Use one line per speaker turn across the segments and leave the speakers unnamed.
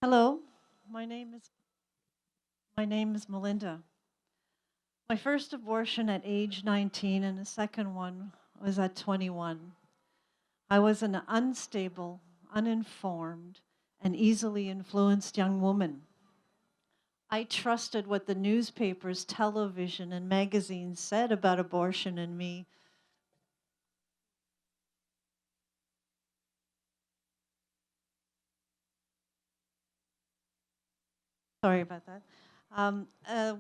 Hello, my name is my name is Malinda. My first abortion at age 19 and the second one was at 21. I was an unstable, uninformed, and easily influenced young woman. I trusted what the newspapers, television, and magazines said about abortion and me. Sorry about that.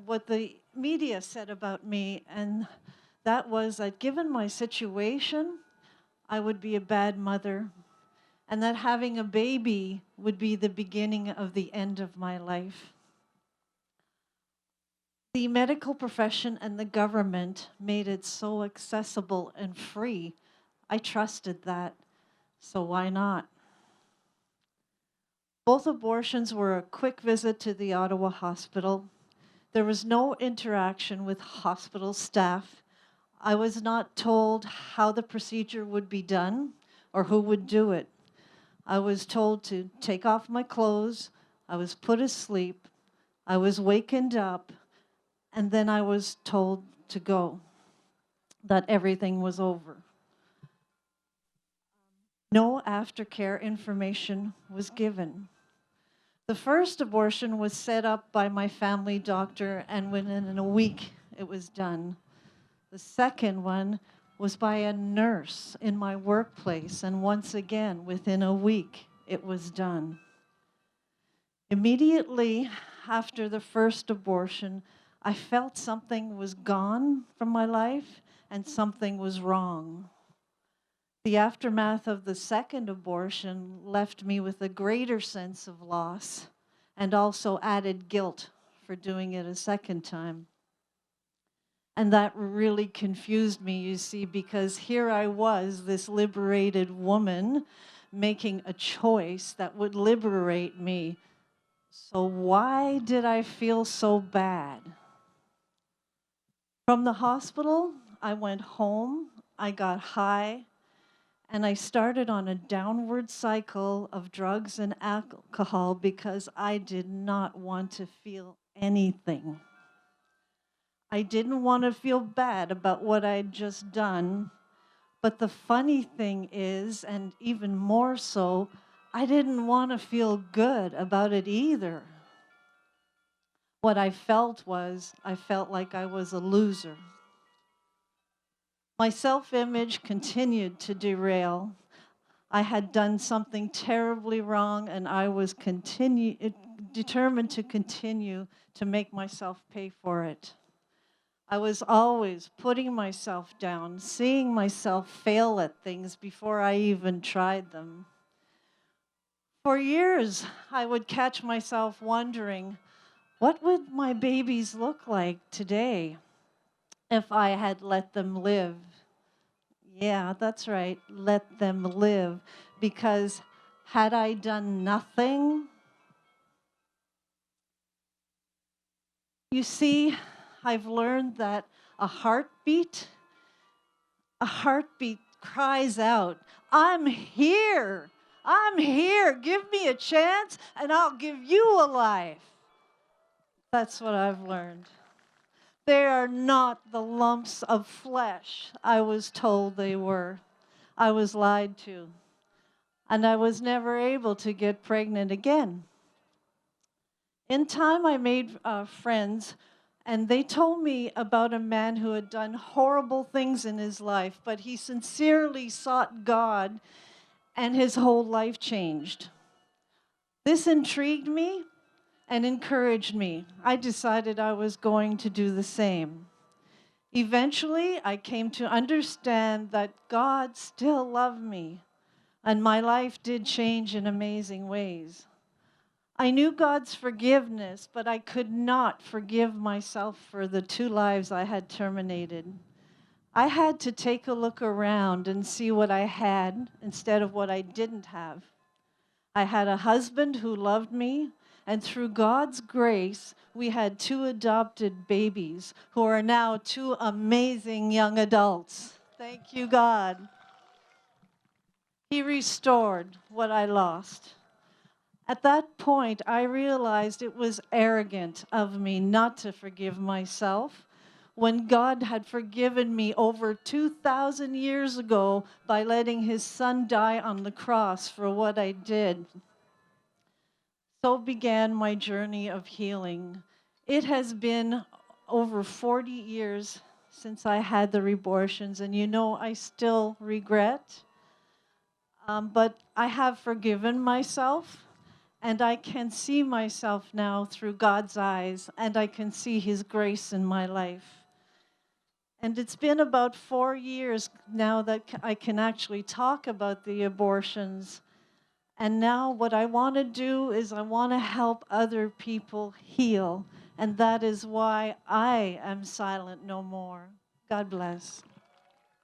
What the media said about me, and that was that given my situation, I would be a bad mother, and that having a baby would be the beginning of the end of my life. The medical profession and the government made it so accessible and free. I trusted that, so why not? Both abortions were a quick visit to the Ottawa hospital. There was no interaction with hospital staff. I was not told how the procedure would be done or who would do it. I was told to take off my clothes. I was put asleep. I was wakened up. And then I was told to go, that everything was over. No aftercare information was given. The first abortion was set up by my family doctor, and within a week it was done. The second one was by a nurse in my workplace, and once again, within a week, it was done. Immediately after the first abortion, I felt something was gone from my life and something was wrong. The aftermath of the second abortion left me with a greater sense of loss and also added guilt for doing it a second time. And that really confused me, you see, because here I was, this liberated woman, making a choice that would liberate me. So why did I feel so bad? From the hospital, I went home, I got high, and I started on a downward cycle of drugs and alcohol because I did not want to feel anything. I didn't want to feel bad about what I'd just done. But the funny thing is, and even more so, I didn't want to feel good about it either. What I felt was, I felt like I was a loser. My self-image continued to derail. I had done something terribly wrong, and I was determined to continue to make myself pay for it. I was always putting myself down, seeing myself fail at things before I even tried them. For years, I would catch myself wondering, what would my babies look like today if I had let them live? Yeah, that's right, let them live. Because had I done nothing, you see, I've learned that a heartbeat, a heartbeat cries out, I'm here. I'm here. Give me a chance and I'll give you a life. That's what I've learned. They are not the lumps of flesh I was told they were. I was lied to. And I was never able to get pregnant again. In time, I made friends, and they told me about a man who had done horrible things in his life, but he sincerely sought God, and his whole life changed. This intrigued me and encouraged me. I decided I was going to do the same. Eventually, I came to understand that God still loved me, and my life did change in amazing ways. I knew God's forgiveness, but I could not forgive myself for the two lives I had terminated. I had to take a look around and see what I had instead of what I didn't have. I had a husband who loved me, and through God's grace, we had two adopted babies who are now two amazing young adults. Thank you, God. He restored what I lost. At that point, I realized it was arrogant of me not to forgive myself when God had forgiven me over 2,000 years ago by letting his son die on the cross for what I did. So began my journey of healing. It has been over 40 years since I had the abortions, and I still regret, but I have forgiven myself, and I can see myself now through God's eyes, and I can see his grace in my life. And it's been about 4 years now that I can actually talk about the abortions. And now what I want to do is I want to help other people heal. And that is why I am silent no more. God bless.